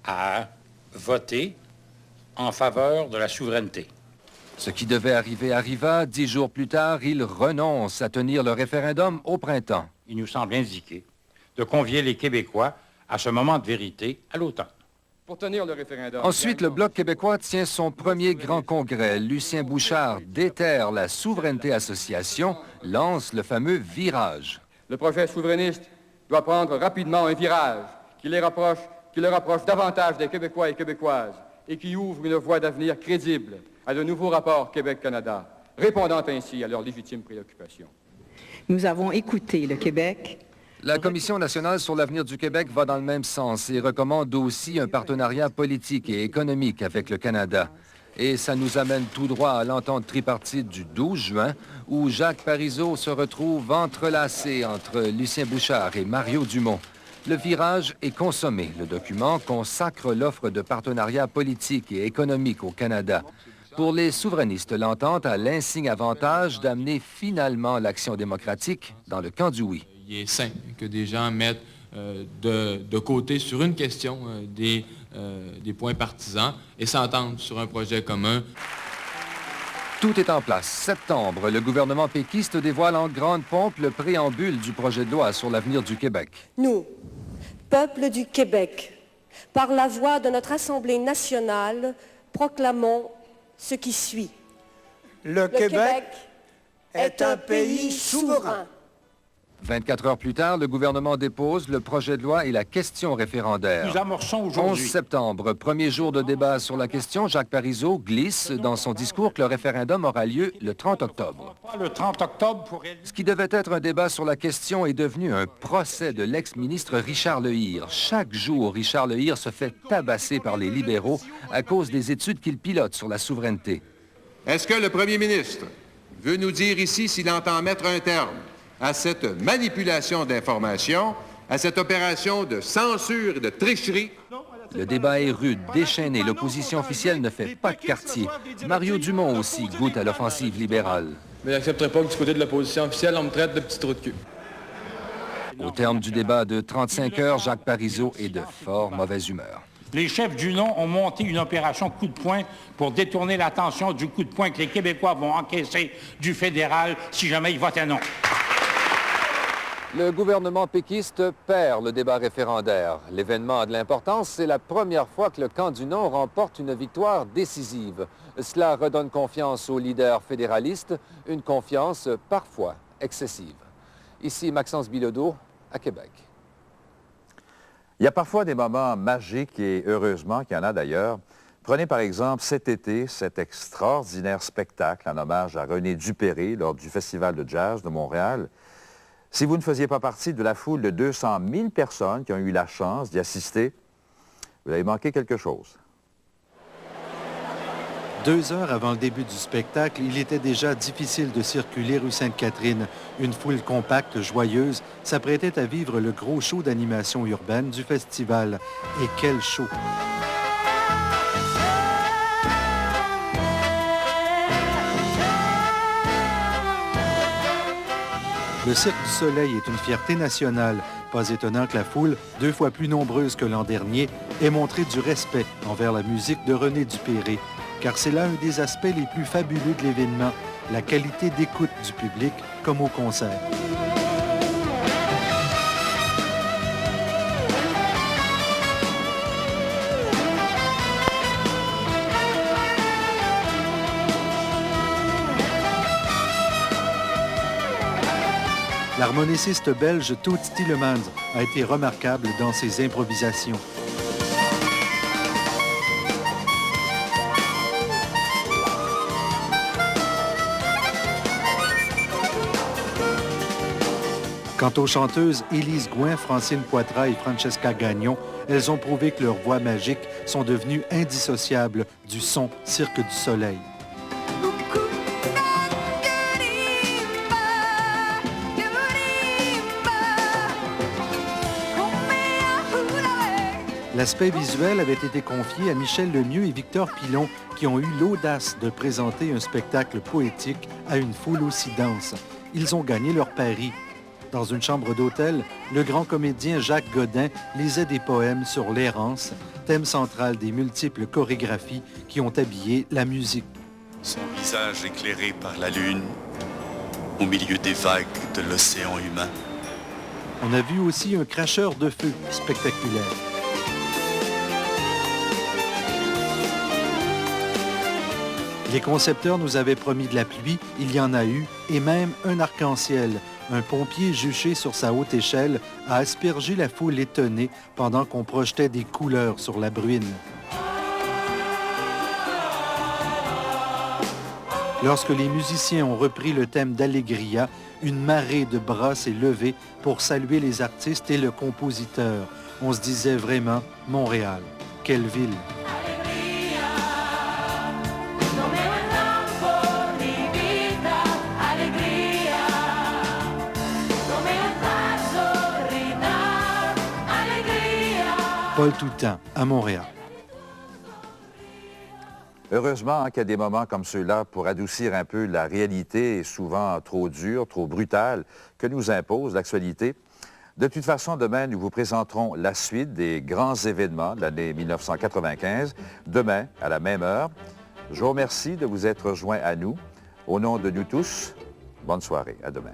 à voter en faveur de la souveraineté. Ce qui devait arriver arriva. 10 jours plus tard, il renonce à tenir le référendum au printemps. Il nous semble indiqué de convier les Québécois à ce moment de vérité à l'automne. Pour tenir le référendum. Ensuite, le Bloc québécois tient son premier grand congrès. Lucien Bouchard déterre la Souveraineté Association, lance le fameux virage. Le projet souverainiste doit prendre rapidement un virage qui le rapproche davantage des Québécois et Québécoises et qui ouvre une voie d'avenir crédible à de nouveaux rapports Québec-Canada, répondant ainsi à leurs légitimes préoccupations. Nous avons écouté le Québec. La Commission nationale sur l'avenir du Québec va dans le même sens et recommande aussi un partenariat politique et économique avec le Canada. Et ça nous amène tout droit à l'entente tripartite du 12 juin, où Jacques Parizeau se retrouve entrelacé entre Lucien Bouchard et Mario Dumont. Le virage est consommé. Le document consacre l'offre de partenariat politique et économique au Canada. Pour les souverainistes, l'entente a l'insigne avantage d'amener finalement l'action démocratique dans le camp du oui. Il est sain que des gens mettent de côté sur une question des points partisans et s'entendent sur un projet commun. Tout est en place. Septembre, le gouvernement péquiste dévoile en grande pompe le préambule du projet de loi sur l'avenir du Québec. Nous, peuple du Québec, par la voix de notre Assemblée nationale, proclamons ce qui suit. Le Québec est un pays souverain. 24 heures plus tard, le gouvernement dépose le projet de loi et la question référendaire. Nous amorçons aujourd'hui. 11 septembre, premier jour de débat sur la question, Jacques Parizeau glisse dans son discours que le référendum aura lieu le 30 octobre. Le 30 octobre pour... Ce qui devait être un débat sur la question est devenu un procès de l'ex-ministre Richard Lehir. Chaque jour, Richard Lehir se fait tabasser par les libéraux à cause des études qu'il pilote sur la souveraineté. Est-ce que le premier ministre veut nous dire ici s'il entend mettre un terme à cette manipulation d'informations, à cette opération de censure et de tricherie? Le débat est rude, déchaîné. L'opposition officielle ne fait pas de quartier. Mario Dumont aussi goûte à l'offensive libérale. Mais il n'accepterait pas que du côté de l'opposition officielle, on me traite de petit trou de cul. Au terme du débat de 35 heures, Jacques Parizeau est de fort mauvaise humeur. Les chefs du non ont monté une opération coup de poing pour détourner l'attention du coup de poing que les Québécois vont encaisser du fédéral si jamais ils votaient non. Le gouvernement péquiste perd le débat référendaire. L'événement a de l'importance. C'est la première fois que le camp du non remporte une victoire décisive. Cela redonne confiance aux leaders fédéralistes, une confiance parfois excessive. Ici Maxence Bilodeau, à Québec. Il y a parfois des moments magiques et heureusement qu'il y en a d'ailleurs. Prenez par exemple cet été cet extraordinaire spectacle en hommage à René Dupéré lors du Festival de jazz de Montréal. Si vous ne faisiez pas partie de la foule de 200 000 personnes qui ont eu la chance d'y assister, vous avez manqué quelque chose. 2 heures avant le début du spectacle, il était déjà difficile de circuler rue Sainte-Catherine. Une foule compacte, joyeuse, s'apprêtait à vivre le gros show d'animation urbaine du festival. Et quel show! Le Cirque du Soleil est une fierté nationale. Pas étonnant que la foule, 2 fois plus nombreuse que l'an dernier, ait montré du respect envers la musique de René Dupéré. Car c'est là un des aspects les plus fabuleux de l'événement, la qualité d'écoute du public comme au concert. L'harmoniciste belge Toet Tielemans a été remarquable dans ses improvisations. Quant aux chanteuses Élise Gouin, Francine Poitras et Francesca Gagnon, elles ont prouvé que leurs voix magiques sont devenues indissociables du son Cirque du Soleil. L'aspect visuel avait été confié à Michel Lemieux et Victor Pilon, qui ont eu l'audace de présenter un spectacle poétique à une foule aussi dense. Ils ont gagné leur pari. Dans une chambre d'hôtel, le grand comédien Jacques Godin lisait des poèmes sur l'errance, thème central des multiples chorégraphies qui ont habillé la musique. Son visage éclairé par la lune, au milieu des vagues de l'océan humain. On a vu aussi un cracheur de feu spectaculaire. Les concepteurs nous avaient promis de la pluie, il y en a eu, et même un arc-en-ciel. Un pompier juché sur sa haute échelle a aspergé la foule étonnée pendant qu'on projetait des couleurs sur la bruine. Lorsque les musiciens ont repris le thème d'Allegria, une marée de bras s'est levée pour saluer les artistes et le compositeur. On se disait vraiment, Montréal, quelle ville! Paul Toutain, à Montréal. Heureusement qu'il y a des moments comme ceux-là pour adoucir un peu la réalité, souvent trop dure, trop brutale, que nous impose l'actualité. De toute façon, demain, nous vous présenterons la suite des grands événements de l'année 1995, demain, à la même heure. Je vous remercie de vous être joints à nous. Au nom de nous tous, bonne soirée. À demain.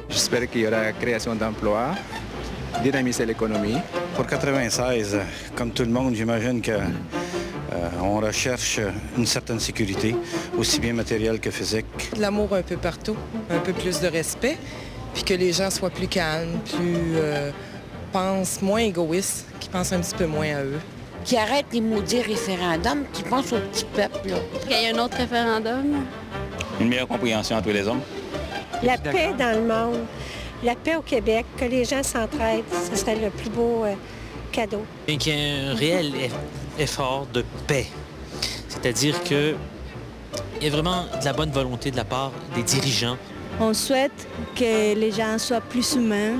J'espère qu'il y aura création d'emplois, dynamiser l'économie. Pour 96, comme tout le monde, j'imagine qu'on recherche une certaine sécurité, aussi bien matérielle que physique. De l'amour un peu partout, un peu plus de respect, puis que les gens soient plus calmes, pensent moins égoïstes, qui pensent un petit peu moins à eux. Qui arrêtent les maudits référendums, qui pensent au petit peuple. Qu'il y ait un autre référendum. Une meilleure compréhension entre les hommes. La paix dans le monde. La paix au Québec, que les gens s'entraident, ce serait le plus beau cadeau. Et qu'il y ait un réel effort de paix. C'est-à-dire qu'il y a vraiment de la bonne volonté de la part des dirigeants. On souhaite que les gens soient plus humains,